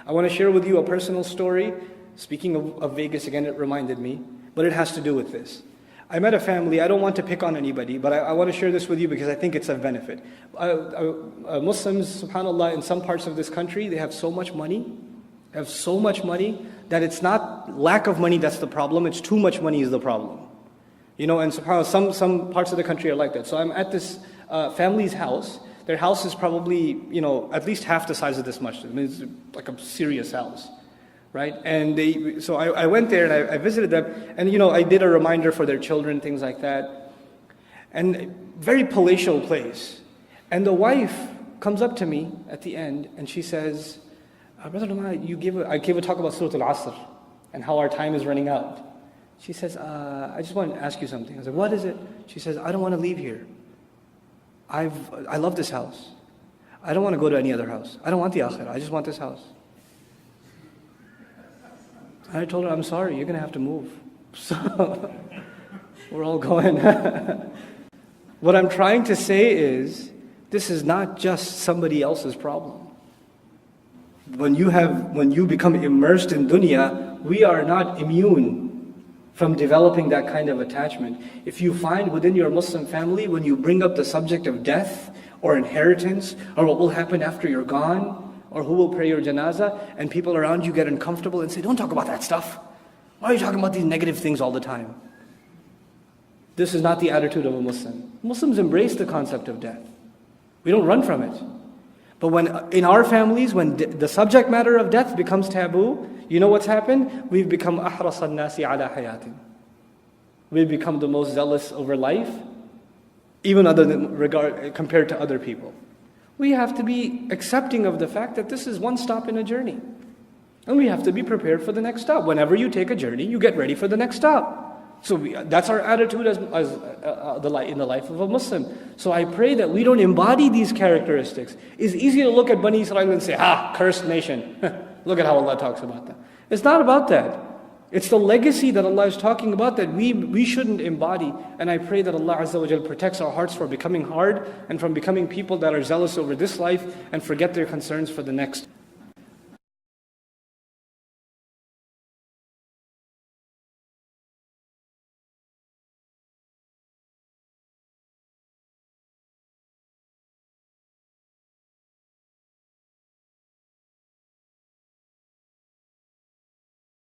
I want to share with you a personal story. Speaking of Vegas again, it reminded me, but it has to do with this. I met a family. I don't want to pick on anybody, but I want to share this with you because I think it's of benefit. Muslims, subhanAllah, in some parts of this country, they have so much money, that it's not lack of money that's the problem, it's too much money is the problem. And subhanAllah, some parts of the country are like that. So I'm at this family's house. Their house is probably, at least half the size of this masjid. I mean, it's like a serious house. Right? And so I went there and I visited them, and I did a reminder for their children, things like that. And very palatial place. And the wife comes up to me at the end and she says, Brother Nouman, I gave a talk about Surah Al-Asr and how our time is running out. She says, I just want to ask you something. I said, what is it? She says, I don't want to leave here. I love this house. I don't want to go to any other house. I don't want the akhirah. I just want this house. I told her, I'm sorry, you're going to have to move. So we're all going. What I'm trying to say is, this is not just somebody else's problem. When you become immersed in dunya, we are not immune from developing that kind of attachment. If you find within your Muslim family, when you bring up the subject of death or inheritance or what will happen after you're gone, or who will pray your janazah, and people around you get uncomfortable and say, don't talk about that stuff. Why are you talking about these negative things all the time? This is not the attitude of a Muslim. Muslims embrace the concept of death. We don't run from it. But when in our families, when the subject matter of death becomes taboo, you know what's happened? We've become أحرص الناس على حياة. We've become the most zealous over life, even compared to other people. We have to be accepting of the fact that this is one stop in a journey. And we have to be prepared for the next stop. Whenever you take a journey, you get ready for the next stop. So that's our attitude in the life of a Muslim. So I pray that we don't embody these characteristics. It's easy to look at Bani Israel and say, cursed nation. Look at how Allah talks about that. It's not about that. It's the legacy that Allah is talking about that we shouldn't embody. And I pray that Allah Azza wa Jal protects our hearts from becoming hard and from becoming people that are zealous over this life and forget their concerns for the next.